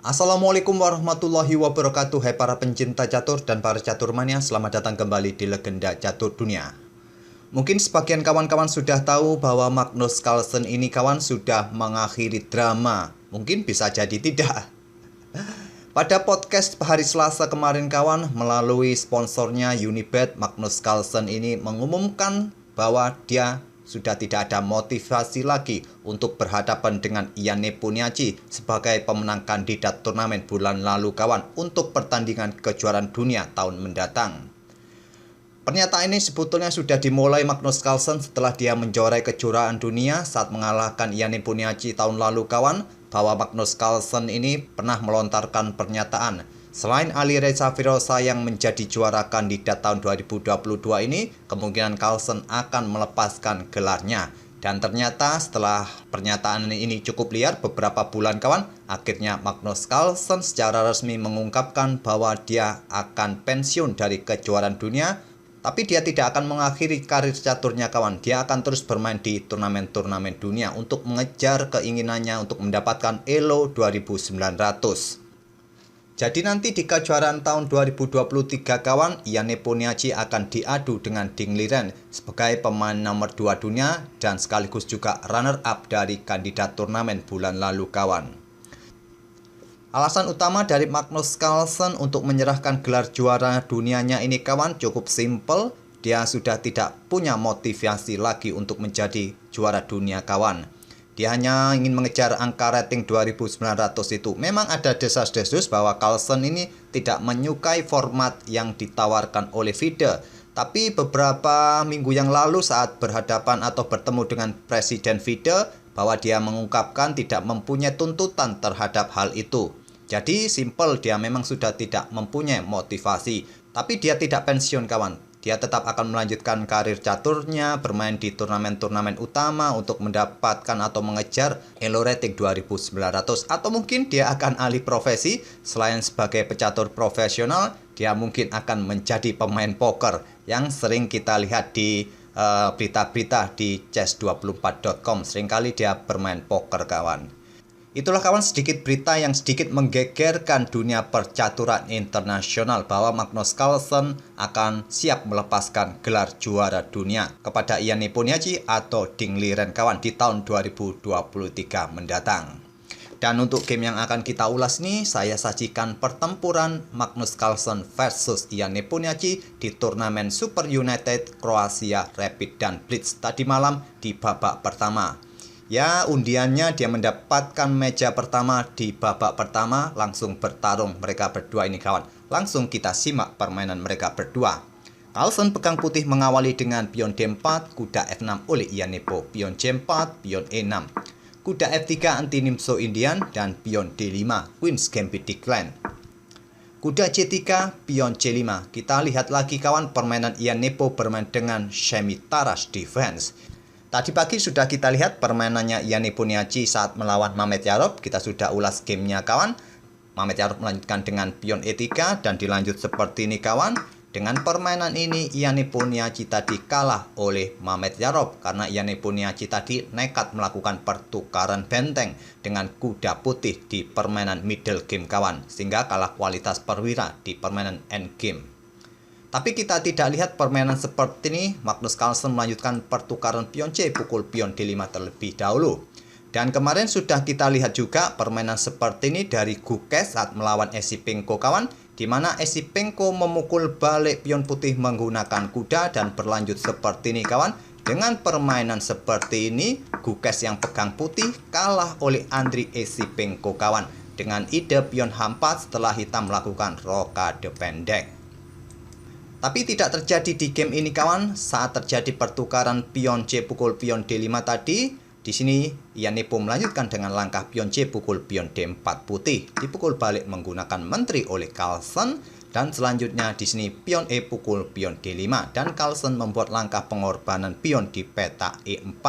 Assalamualaikum warahmatullahi wabarakatuh. Hai para pencinta catur dan para caturmania, selamat datang kembali di Legenda Catur Dunia. Mungkin sebagian kawan-kawan sudah tahu bahwa Magnus Carlsen ini kawan sudah mengakhiri drama. Mungkin bisa jadi tidak. Pada podcast hari Selasa kemarin kawan, melalui sponsornya Unibet, Magnus Carlsen ini mengumumkan bahwa dia sudah tidak ada motivasi lagi untuk berhadapan dengan Ian Nepomniachtchi sebagai pemenang kandidat turnamen bulan lalu kawan untuk pertandingan kejuaraan dunia tahun mendatang. Pernyataan ini sebetulnya sudah dimulai Magnus Carlsen setelah dia menjuarai kejuaraan dunia saat mengalahkan Ian Nepomniachtchi tahun lalu kawan, bahwa Magnus Carlsen ini pernah melontarkan pernyataan, selain Ali Reza Firoza yang menjadi juara kandidat tahun 2022 ini, kemungkinan Carlsen akan melepaskan gelarnya. Dan ternyata setelah pernyataan ini cukup liar beberapa bulan kawan, akhirnya Magnus Carlsen secara resmi mengungkapkan bahwa dia akan pensiun dari kejuaraan dunia. Tapi dia tidak akan mengakhiri karir caturnya kawan. Dia akan terus bermain di turnamen-turnamen dunia untuk mengejar keinginannya untuk mendapatkan ELO 2900. Jadi nanti di kejuaraan tahun 2023 kawan, Ian Nepomniachtchi akan diadu dengan Ding Liren sebagai pemain nomor 2 dunia dan sekaligus juga runner up dari kandidat turnamen bulan lalu kawan. Alasan utama dari Magnus Carlsen untuk menyerahkan gelar juara dunianya ini kawan cukup simpel. Dia sudah tidak punya motivasi lagi untuk menjadi juara dunia kawan. Dia hanya ingin mengejar angka rating 2900 itu. Memang ada desas-desus bahwa Carlsen ini tidak menyukai format yang ditawarkan oleh FIDE. Tapi beberapa minggu yang lalu saat berhadapan atau bertemu dengan Presiden FIDE, bahwa dia mengungkapkan tidak mempunyai tuntutan terhadap hal itu. Jadi simpel, dia memang sudah tidak mempunyai motivasi. Tapi dia tidak pensiun kawan. Dia tetap akan melanjutkan karir caturnya, bermain di turnamen-turnamen utama untuk mendapatkan atau mengejar ELO rating 2900. Atau mungkin dia akan alih profesi, selain sebagai pecatur profesional, dia mungkin akan menjadi pemain poker yang sering kita lihat di berita-berita di chess24.com. Seringkali dia bermain poker kawan. Itulah kawan sedikit berita yang sedikit menggegerkan dunia percaturan internasional bahwa Magnus Carlsen akan siap melepaskan gelar juara dunia kepada Ian Nepomniachtchi atau Ding Liren kawan di tahun 2023 mendatang. Dan untuk game yang akan kita ulas nih, saya sajikan pertempuran Magnus Carlsen versus Ian Nepomniachtchi di turnamen Super United Kroasia Rapid dan Blitz tadi malam di babak pertama. Ya, undiannya dia mendapatkan meja pertama di babak pertama, langsung bertarung mereka berdua ini kawan. Langsung kita simak permainan mereka berdua. Carlsen pegang putih mengawali dengan pion D4, kuda F6 oleh Ian Nepo, pion C4, pion E6. Kuda F3 anti Nimzo Indian dan pion D5, Queen's Gambit Decline. Kuda C3, pion C5. Kita lihat lagi kawan permainan Ian Nepo bermain dengan semi-Tarrasch defense. Tadi pagi sudah kita lihat permainannya Ian Nepomniachtchi saat melawan Mamet Yarov. Kita sudah ulas gamenya kawan. Mamet Yarov melanjutkan dengan pion E3 dan dilanjut seperti ini kawan. Dengan permainan ini Ian Nepomniachtchi tadi kalah oleh Mamet Yarov karena Ian Nepomniachtchi tadi nekat melakukan pertukaran benteng dengan kuda putih di permainan middle game kawan, sehingga kalah kualitas perwira di permainan end game. Tapi kita tidak lihat permainan seperti ini. Magnus Carlsen melanjutkan pertukaran pion C pukul pion D5 terlebih dahulu. Dan kemarin sudah kita lihat juga permainan seperti ini dari Gukes saat melawan Esipenko kawan, di mana Esipenko memukul balik pion putih menggunakan kuda dan berlanjut seperti ini kawan. Dengan permainan seperti ini, Gukes yang pegang putih kalah oleh Andriy Esipenko kawan dengan ide pion H4 setelah hitam melakukan rokade pendek. Tapi tidak terjadi di game ini kawan. Saat terjadi pertukaran pion C pukul pion D5 tadi, di sini Ian Nepo melanjutkan dengan langkah pion C pukul pion D4 putih, dipukul balik menggunakan menteri oleh Carlsen, dan selanjutnya di sini pion E pukul pion D5 dan Carlsen membuat langkah pengorbanan pion di peta E4.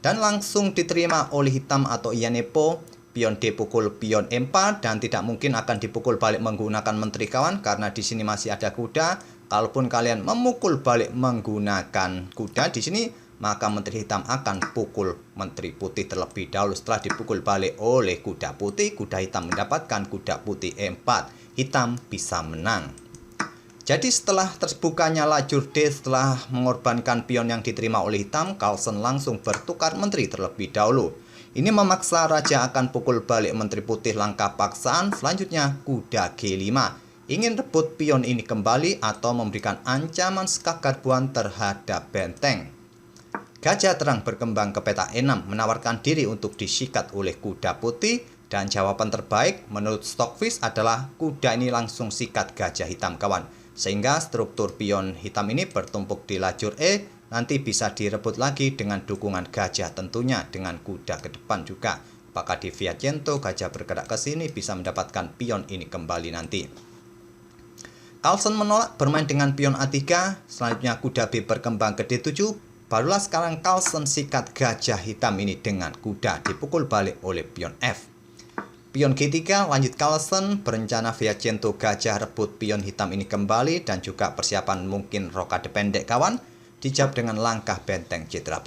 Dan langsung diterima oleh hitam atau Ian Nepo. Pion D pukul pion E4 dan tidak mungkin akan dipukul balik menggunakan menteri kawan karena di sini masih ada kuda. Kalaupun kalian memukul balik menggunakan kuda, di sini maka Menteri Hitam akan pukul Menteri Putih terlebih dahulu. Setelah dipukul balik oleh kuda putih, kuda hitam mendapatkan kuda putih E4. Hitam bisa menang. Jadi setelah terbukanya lajur D, setelah mengorbankan pion yang diterima oleh hitam, Carlsen langsung bertukar menteri terlebih dahulu. Ini memaksa raja akan pukul balik Menteri Putih, langkah paksaan. Selanjutnya kuda G5. Ingin rebut pion ini kembali atau memberikan ancaman skak garbuan terhadap benteng. Gajah terang berkembang ke peta E6, menawarkan diri untuk disikat oleh kuda putih. Dan jawaban terbaik menurut Stockfish adalah kuda ini langsung sikat gajah hitam kawan. Sehingga struktur pion hitam ini bertumpuk di lajur E. Nanti bisa direbut lagi dengan dukungan gajah, tentunya dengan kuda ke depan juga. Apakah di Fiacento gajah bergerak ke sini bisa mendapatkan pion ini kembali nanti. Carlsen menolak bermain dengan pion A3. Selanjutnya kuda B berkembang ke D7. Barulah sekarang Carlsen sikat gajah hitam ini dengan kuda, dipukul balik oleh pion F. Pion G3 lanjut Carlsen berencana Fiacento gajah rebut pion hitam ini kembali dan juga persiapan mungkin rokade pendek kawan. Dijawab dengan langkah benteng C8.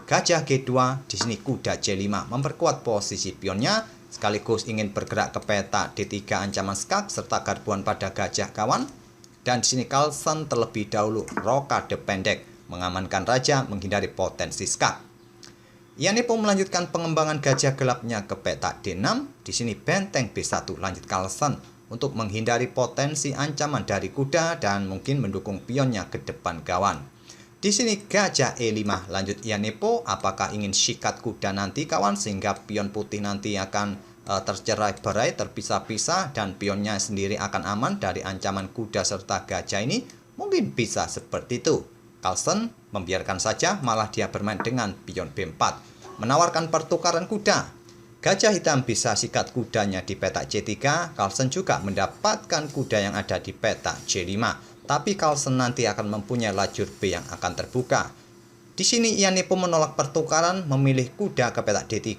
Gajah G2, di sini kuda C5 memperkuat posisi pionnya sekaligus ingin bergerak ke peta D3 ancaman skak serta garbuan pada gajah kawan. Dan di sini Carlsen terlebih dahulu rokade pendek mengamankan raja menghindari potensi skak. Ianipo melanjutkan pengembangan gajah gelapnya ke peta D6. Di sini benteng B1 lanjut Carlsen untuk menghindari potensi ancaman dari kuda dan mungkin mendukung pionnya ke depan kawan. Di sini gajah E5 lanjut Ianipo, apakah ingin sikat kuda nanti kawan sehingga pion putih nanti akan tercerai-berai, terpisah-pisah dan pionnya sendiri akan aman dari ancaman kuda serta gajah ini? Mungkin bisa seperti itu. Carlsen membiarkan saja, malah dia bermain dengan pion B4, menawarkan pertukaran kuda. Gajah hitam bisa sikat kudanya di peta C3, Carlsen juga mendapatkan kuda yang ada di peta C5. Tapi Carlsen nanti akan mempunyai lajur B yang akan terbuka. Di sini Ianipo menolak pertukaran, memilih kuda ke peta D3.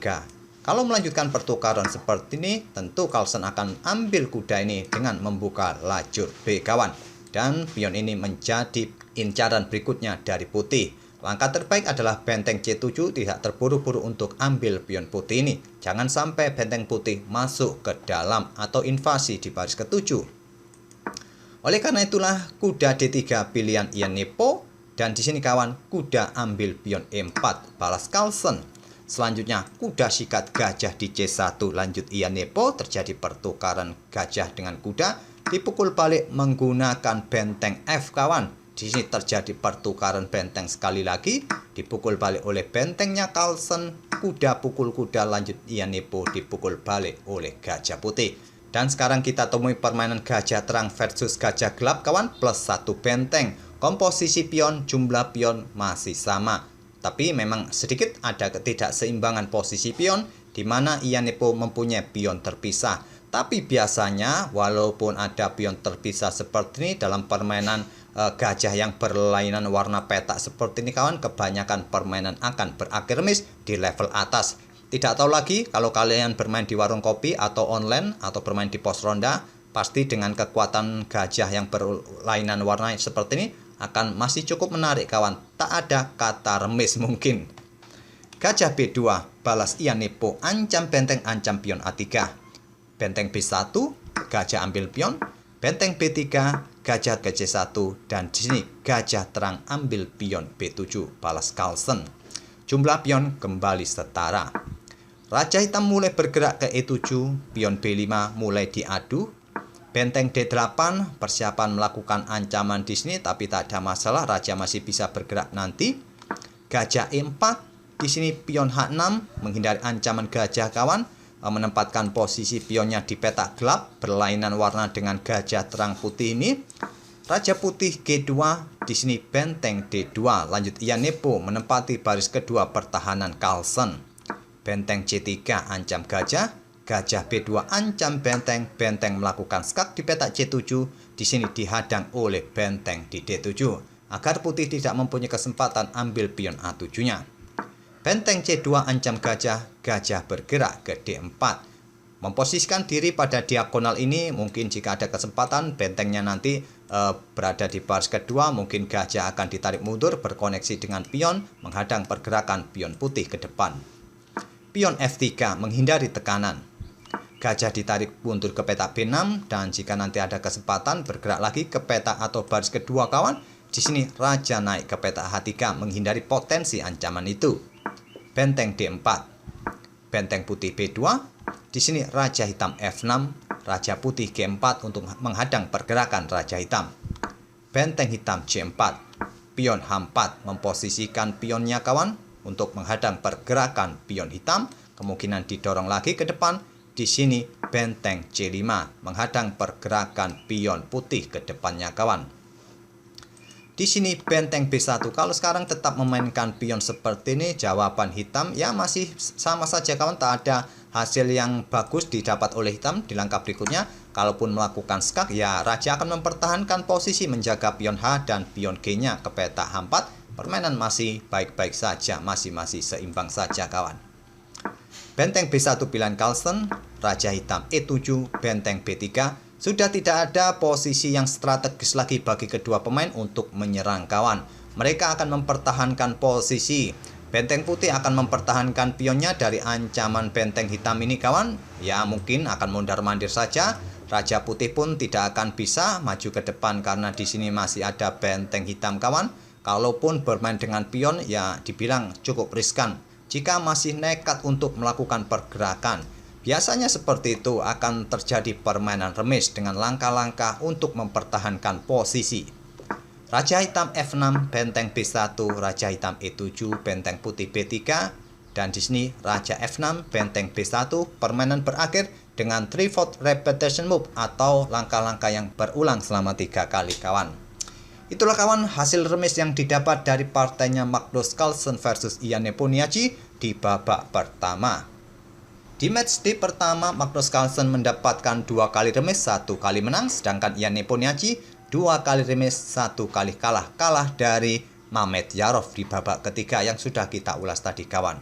Kalau melanjutkan pertukaran seperti ini, tentu Carlsen akan ambil kuda ini dengan membuka lajur B kawan. Dan pion ini menjadi incaran berikutnya dari putih. Langkah terbaik adalah benteng C7 tidak terburu-buru untuk ambil pion putih ini. Jangan sampai benteng putih masuk ke dalam atau invasi di baris ke-7. Oleh karena itulah kuda D3 pilihan Ianipo dan di sini kawan kuda ambil pion E4 balas Carlsen. Selanjutnya kuda sikat gajah di C1 lanjut Ianipo, terjadi pertukaran gajah dengan kuda, dipukul balik menggunakan benteng F kawan. Di sini terjadi pertukaran benteng sekali lagi, dipukul balik oleh bentengnya Carlsen, kuda pukul kuda lanjut Ianipo dipukul balik oleh gajah putih. Dan sekarang kita temui permainan gajah terang versus gajah gelap kawan, plus 1 benteng. Komposisi pion, jumlah pion masih sama. Tapi memang sedikit ada ketidakseimbangan posisi pion, di mana Ianipo mempunyai pion terpisah. Tapi biasanya walaupun ada pion terpisah seperti ini dalam permainan gajah yang berlainan warna petak seperti ini kawan, kebanyakan permainan akan berakhir miss di level atas. Tidak tahu lagi kalau kalian bermain di warung kopi atau online atau bermain di pos ronda, pasti dengan kekuatan gajah yang berlainan warna seperti ini akan masih cukup menarik kawan. Tak ada kata remis mungkin. Gajah B2 balas Ianipo, ancam benteng, ancam pion A3. Benteng B1 gajah ambil pion, benteng B3 gajah ke C1 dan di sini gajah terang ambil pion B7 balas Carlsen. Jumlah pion kembali setara. Raja hitam mulai bergerak ke E7, pion B5 mulai diadu. Benteng D8 persiapan melakukan ancaman di sini, tapi tak ada masalah, raja masih bisa bergerak nanti. Gajah E4, di sini pion H6 menghindari ancaman gajah kawan, menempatkan posisi pionnya di peta gelap berlainan warna dengan gajah terang putih ini. Raja putih G2, di sini benteng D2 lanjut Ianipo menempati baris kedua pertahanan Carlsen. Benteng C3 ancam gajah, gajah B2 ancam benteng, benteng melakukan skak di peta C7, di sini dihadang oleh benteng di D7 agar putih tidak mempunyai kesempatan ambil pion A7-nya. Benteng C2 ancam gajah, gajah bergerak ke D4. Memposisikan diri pada diagonal ini, mungkin jika ada kesempatan bentengnya nanti berada di baris kedua, mungkin gajah akan ditarik mundur berkoneksi dengan pion, menghadang pergerakan pion putih ke depan. Pion F3 menghindari tekanan. Gajah ditarik mundur ke peta B6, dan jika nanti ada kesempatan bergerak lagi ke peta atau baris kedua kawan, di sini raja naik ke peta H3 menghindari potensi ancaman itu. Benteng D4. Benteng putih B2. Di sini raja hitam F6, raja putih G4 untuk menghadang pergerakan raja hitam. Benteng hitam C4. Pion H4 memposisikan pionnya kawan untuk menghadang pergerakan pion hitam, kemungkinan didorong lagi ke depan. Di sini benteng C5 menghadang pergerakan pion putih ke depannya kawan. Di sini benteng B1. Kalau sekarang tetap memainkan pion seperti ini, jawaban hitam ya masih sama saja kawan, tak ada hasil yang bagus didapat oleh hitam di langkah berikutnya. Kalaupun melakukan skak, ya raja akan mempertahankan posisi menjaga pion H dan pion G-nya ke peta H4. Permainan masih baik-baik saja, masih seimbang saja kawan. Benteng B1 pilihan Carlsen, raja hitam E7, benteng B3. Sudah tidak ada posisi yang strategis lagi bagi kedua pemain untuk menyerang kawan. Mereka akan mempertahankan posisi. Benteng putih akan mempertahankan pionnya dari ancaman benteng hitam ini kawan. Ya mungkin akan mondar-mandir saja. Raja putih pun tidak akan bisa maju ke depan karena di sini masih ada benteng hitam kawan. Kalaupun bermain dengan pion ya dibilang cukup riskan jika masih nekat untuk melakukan pergerakan. Biasanya seperti itu akan terjadi permainan remis dengan langkah-langkah untuk mempertahankan posisi. Raja hitam F6, benteng B1, raja hitam E7, benteng putih B3, dan di sini raja F6, benteng B1. Permainan berakhir dengan 3/4 repetition move atau langkah-langkah yang berulang selama 3 kali kawan. Itulah kawan hasil remis yang didapat dari partainya Magnus Carlsen versus Ian Nepomniachtchi di babak pertama. Di matchday pertama, Magnus Carlsen mendapatkan 2 kali remis, 1 kali menang, sedangkan Ian Nepomniachtchi 2 kali remis, 1 kali kalah dari Mamedyarov di babak ketiga yang sudah kita ulas tadi kawan.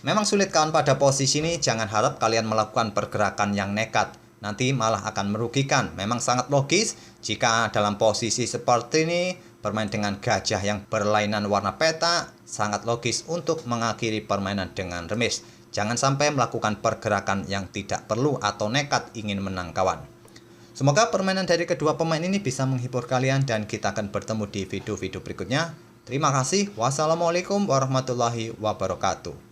Memang sulit kawan pada posisi ini, jangan harap kalian melakukan pergerakan yang nekat. Nanti malah akan merugikan. Memang sangat logis jika dalam posisi seperti ini bermain dengan gajah yang berlainan warna peta, sangat logis untuk mengakhiri permainan dengan remis. Jangan sampai melakukan pergerakan yang tidak perlu atau nekat ingin menang kawan. Semoga permainan dari kedua pemain ini bisa menghibur kalian dan kita akan bertemu di video-video berikutnya. Terima kasih. Wassalamualaikum warahmatullahi wabarakatuh.